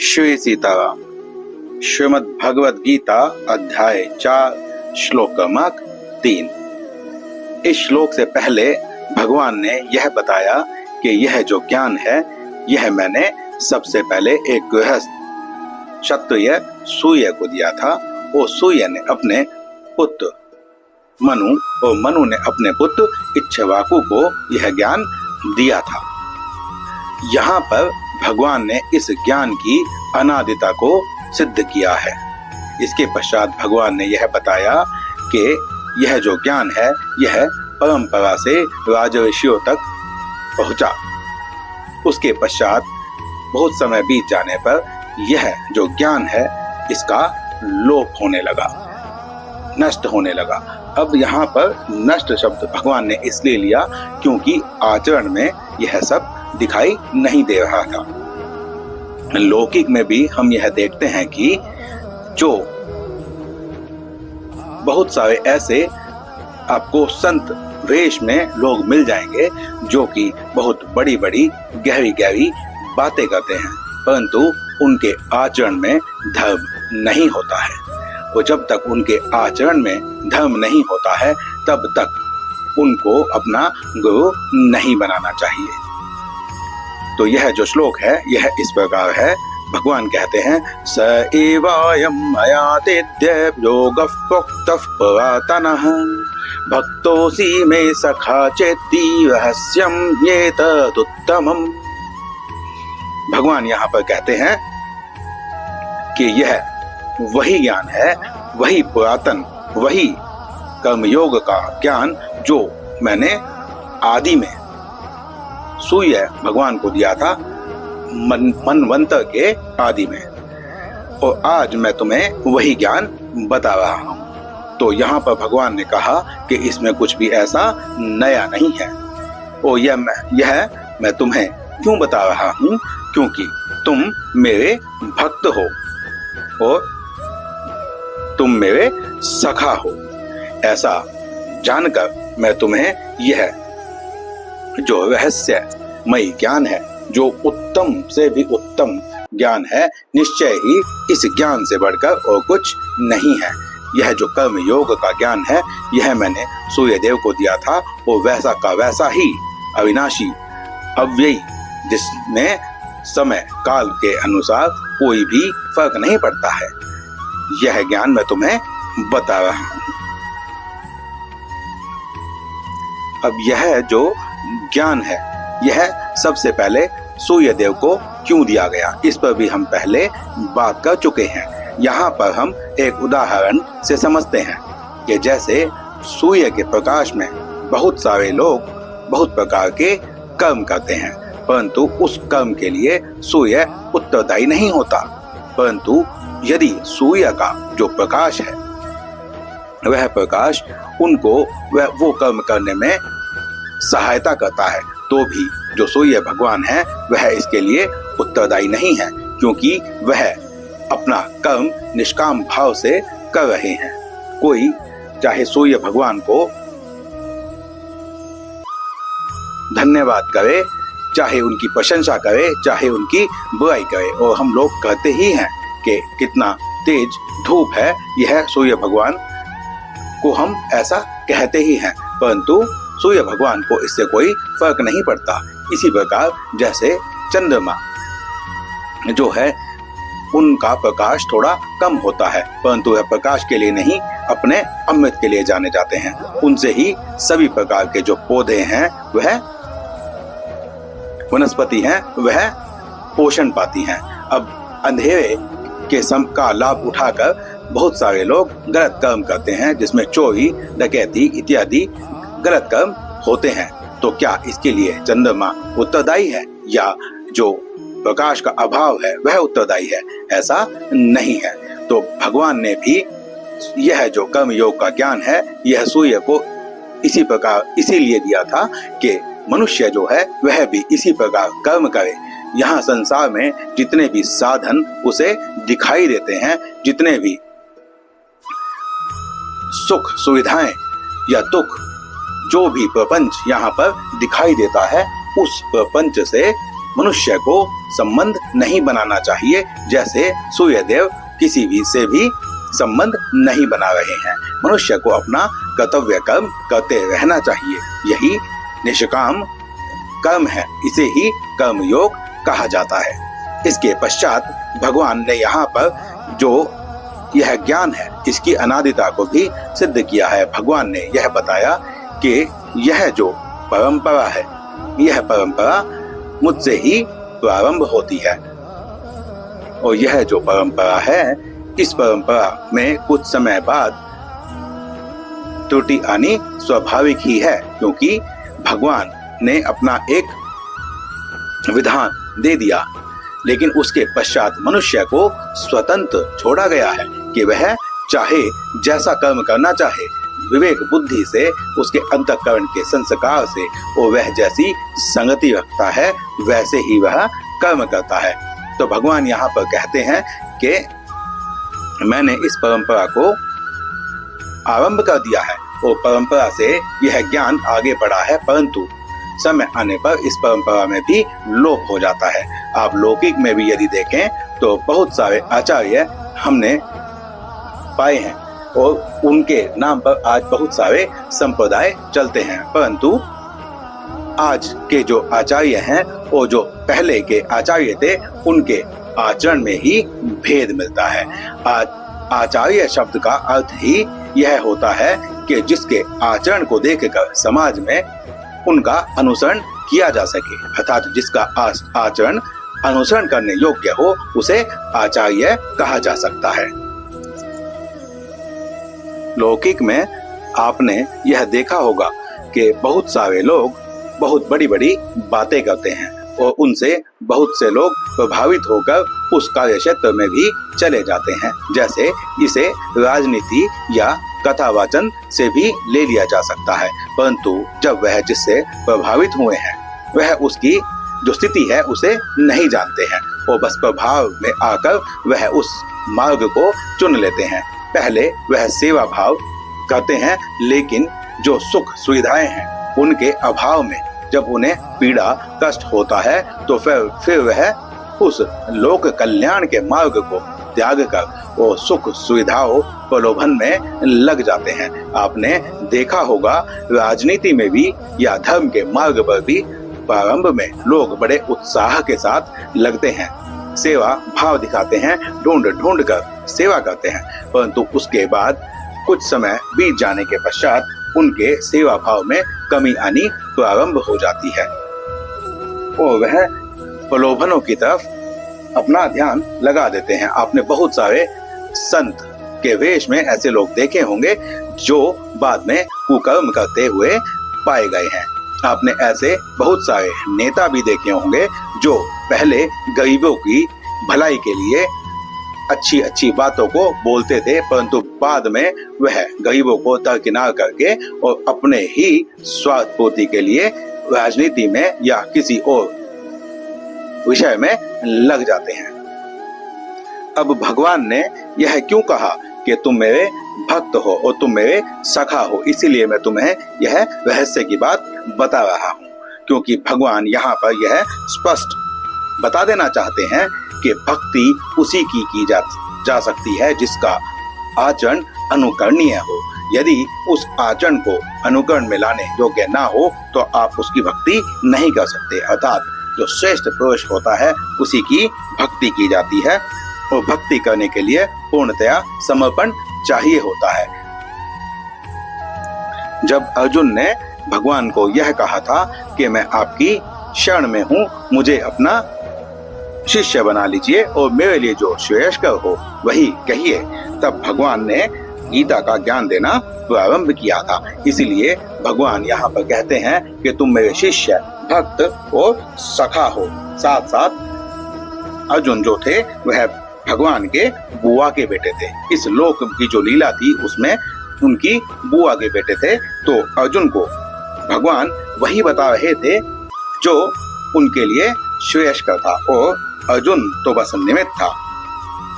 श्री सीताराम। श्रीमद् भगवद गीता अध्याय 4 श्लोक क्रमांक 3। इस श्लोक से पहले भगवान ने यह बताया कि यह जो ज्ञान है यह मैंने सबसे पहले एक गृहस्थ क्षत्रिय सूर्य को दिया था और सूर्य ने अपने पुत्र मनु और मनु ने अपने पुत्र इक्ष्वाकु को यह ज्ञान दिया था। यहाँ पर भगवान ने इस ज्ञान की अनादिता को सिद्ध किया है। इसके पश्चात भगवान ने यह बताया कि यह जो ज्ञान है यह परंपरा से राजर्षियों तक पहुंचा। उसके पश्चात बहुत समय बीत जाने पर यह जो ज्ञान है इसका लोप होने लगा, नष्ट होने लगा। अब यहाँ पर नष्ट शब्द भगवान ने इसलिए लिया क्योंकि आचरण में यह सब दिखाई नहीं दे रहा था। लौकिक में भी हम यह देखते हैं कि जो बहुत सारे ऐसे आपको संत वेश में लोग मिल जाएंगे जो कि बहुत बड़ी बड़ी गहरी गहरी बातें करते हैं, परंतु उनके आचरण में धर्म नहीं होता है। और जब तक उनके आचरण में धर्म नहीं होता है तब तक उनको अपना गुरु नहीं बनाना चाहिए। तो यह जो श्लोक है यह इस प्रकार है। भगवान कहते हैं स एवायम् अयातेद्य योगः प्रोक्तः पुरातनः भक्तोऽसि मे सखा चेति रहस्यं एतदुत्तमम्। भगवान यहाँ पर कहते हैं कि यह वही ज्ञान है, वही पुरातन, वही कर्मयोग का ज्ञान जो मैंने आदि में सूर्य भगवान को दिया था, मनवंतर के आदि में, और आज मैं तुम्हें वही ज्ञान बता रहा हूँ। तो यहाँ पर भगवान ने कहा कि इसमें कुछ भी ऐसा नया नहीं है। और यह मैं तुम्हें क्यों बता रहा हूँ? क्योंकि तुम मेरे भक्त हो और तुम मेरे सखा हो। ऐसा जानकर मैं तुम्हें यह जो रहस्यमयी ज्ञान है, जो उत्तम से भी उत्तम ज्ञान है, निश्चय ही इस ज्ञान से बढ़कर और कुछ नहीं है। यह जो कर्म योग का ज्ञान है यह मैंने सूर्य देव को दिया था और वैसा का वैसा ही अविनाशी अव्ययी, जिसमें समय काल के अनुसार कोई भी फर्क नहीं पड़ता है, यह ज्ञान मैं तुम्हें बता रहा हूं। अब यह जो ज्ञान है यह सबसे पहले सूर्य देव को क्यों दिया गया, इस पर भी हम पहले बात कर चुके हैं। यहाँ पर हम एक उदाहरण से समझते हैं कि जैसे सूर्य के प्रकाश में बहुत सारे लोग बहुत प्रकार के कर्म करते हैं, परंतु उस कर्म के लिए सूर्य उत्तरदायी नहीं होता। परंतु यदि सूर्य का जो प्रकाश है वह प्रकाश उनको वो कर्म करने में सहायता करता है, तो भी जो सूर्य भगवान है वह इसके लिए उत्तरदायी नहीं है, क्योंकि वह अपना कर्म निष्काम भाव से कर रहे हैं। कोई चाहे सूर्य भगवान को धन्यवाद करे, चाहे उनकी प्रशंसा करे, चाहे उनकी बुराई करे, और हम लोग कहते ही हैं कि कितना तेज धूप है, यह सूर्य भगवान को हम ऐसा कहते ही हैं, परंतु सूर्य भगवान को इससे कोई फर्क नहीं पड़ता। इसी प्रकार जैसे चंद्रमा जो है उनका प्रकाश थोड़ा कम होता है, परंतु वह प्रकाश के लिए नहीं अपने अमृत के लिए जाने जाते हैं। उनसे ही सभी प्रकार के जो पौधे हैं वह वनस्पति हैं वह पोषण पाती हैं। अब अंधेरे के सम का लाभ उठाकर बहुत सारे लोग गलत कर्म करते हैं, जिसमें चोरी डकैती इत्यादि गलत कर्म होते हैं। तो क्या इसके लिए चंद्रमा उत्तरदायी है या जो प्रकाश का अभाव है वह उत्तरदायी है? ऐसा नहीं है। तो भगवान ने भी यह जो कर्म योग का ज्ञान है यह सूर्य को इसी प्रकार इसीलिए दिया था कि मनुष्य जो है वह भी इसी प्रकार कर्म करे। यहाँ संसार में जितने भी साधन उसे दिखाई देते हैं, जितने भी सुख सुविधाएं या दुख, जो भी प्रपंच यहाँ पर दिखाई देता है, उस प्रपंच से मनुष्य को संबंध नहीं बनाना चाहिए, जैसे सूर्यदेव किसी भी से भी संबंध नहीं बना रहे हैं। मनुष्य को अपना कर्तव्य कर्म करते रहना चाहिए, यही निष्काम कर्म है, इसे ही कर्म योग कहा जाता है। इसके पश्चात भगवान ने यहाँ पर जो यह ज्ञान है इसकी अनादिता को भी सिद्ध किया है। भगवान ने यह बताया कि यह जो परंपरा है, यह परंपरा मुझसे ही प्रारंभ होती है, और यह जो परंपरा है, इस परंपरा में कुछ समय बाद त्रुटि आनी स्वाभाविक ही है, क्योंकि भगवान ने अपना एक विधान दे दिया, लेकिन उसके पश्चात मनुष्य को स्वतंत्र छोड़ा गया है कि वह चाहे जैसा कर्म करना चाहे, विवेक बुद्धि से, उसके अंतःकरण के संस्कार से, और वह जैसी संगति रखता है वैसे ही वह कर्म करता है। तो भगवान यहाँ पर कहते हैं कि मैंने इस परंपरा को आरंभ कर दिया है और परंपरा से यह ज्ञान आगे बढ़ा है, परंतु समय आने पर इस परंपरा में भी लोप हो जाता है। आप लौकिक में भी यदि देखें तो बहुत सारे आचार्य हमने पाए हैं और उनके नाम पर आज बहुत सारे संप्रदाय चलते हैं, परंतु आज के जो आचार्य हैं और जो पहले के आचार्य थे, उनके आचरण में ही भेद मिलता है। आचार्य शब्द का अर्थ ही यह होता है कि जिसके आचरण को देखकर समाज में उनका अनुसरण किया जा सके, अर्थात जिसका आचरण अनुसरण करने योग्य हो, उसे आचार्य कहा जा सकता है। लौकिक में आपने यह देखा होगा कि बहुत सारे लोग बहुत बड़ी बड़ी बातें करते हैं और उनसे बहुत से लोग प्रभावित होकर उस कार्य क्षेत्र में भी चले जाते हैं। जैसे इसे राजनीति या कथावाचन से भी ले लिया जा सकता है, परंतु जब वह जिससे प्रभावित हुए हैं वह उसकी जो स्थिति है उसे नहीं जानते हैं और बस प्रभाव में आकर वह उस मार्ग को चुन लेते हैं। पहले वह सेवा भाव करते हैं, लेकिन जो सुख सुविधाएं हैं उनके अभाव में जब उन्हें पीड़ा कष्ट होता है तो फिर वह उस लोक कल्याण के मार्ग को त्याग कर वो सुख सुविधाओं प्रलोभन में लग जाते हैं। आपने देखा होगा राजनीति में भी या धर्म के मार्ग पर भी प्रारंभ में लोग बड़े उत्साह के साथ लगते हैं, सेवा भाव दिखाते हैं, ढूंढ ढूंढ कर सेवा करते हैं, परंतु उसके बाद कुछ समय बीत जाने के पश्चात उनके सेवा भाव में कमी आनी प्रारंभ हो जाती है और वह प्रलोभनों की तरफ अपना ध्यान लगा देते हैं। आपने बहुत सारे संत के वेश में ऐसे लोग देखे होंगे जो बाद में कुकर्म करते हुए पाए गए हैं। आपने ऐसे बहुत सारे नेता भी देखे होंगे जो पहले गरीबों की भलाई के लिए अच्छी अच्छी बातों को बोलते थे, परंतु बाद में वह गरीबों को दरकिनार करके और अपने ही स्वार्थ पूर्ति के लिए राजनीति में या किसी और विषय में लग जाते हैं। अब भगवान ने यह क्यों कहा कि तुम मेरे भक्त हो और तुम मेरे सखा हो, इसीलिए मैं तुम्हें यह रहस्य की बात बता रहा हूँ, क्योंकि भगवान यहाँ पर यह स्पष्ट बता देना चाहते हैं कि भक्ति उसी की जा सकती है जिसका आचरण अनुकरणीय हो। यदि उस आचरण को अनुकरण में लाने योग्य ना हो तो आप उसकी भक्ति नहीं कर सकते, अर्थात जो श्रेष्ठ पुरुष होता है उसी की भक्ति की जाती है और भक्ति करने के लिए पूर्णतया समर्पण चाहिए होता है। जब अर्जुन ने भगवान को यह कहा था कि मैं आपकी शरण में हूँ, मुझे अपना शिष्य बना लीजिए और मेरे लिए जो श्रेयस्कर हो वही कहिए, तब भगवान ने गीता का ज्ञान देना प्रारंभ किया था। इसीलिए भगवान यहाँ पर कहते हैं कि तुम मेरे शिष्य भक्त और सखा हो। साथ साथ अर्जुन जो थे वह भगवान के बुआ के बेटे थे। इस लोक की जो लीला थी उसमें उनकी बुआ के बेटे थे, तो अर्जुन को भगवान वही बता रहे थे जो उनके लिए श्रेयस्कर था और अर्जुन तो बस निमित्त था।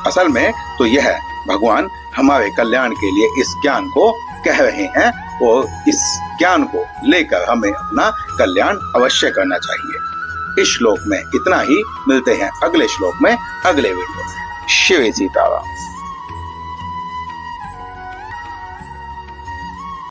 असल में तो यह भगवान हमारे कल्याण के लिए इस ज्ञान को कह रहे हैं और इस ज्ञान को लेकर हमें अपना कल्याण अवश्य करना चाहिए। इस श्लोक में इतना ही। मिलते हैं अगले श्लोक में अगले वीडियो में। शिव सीताराम।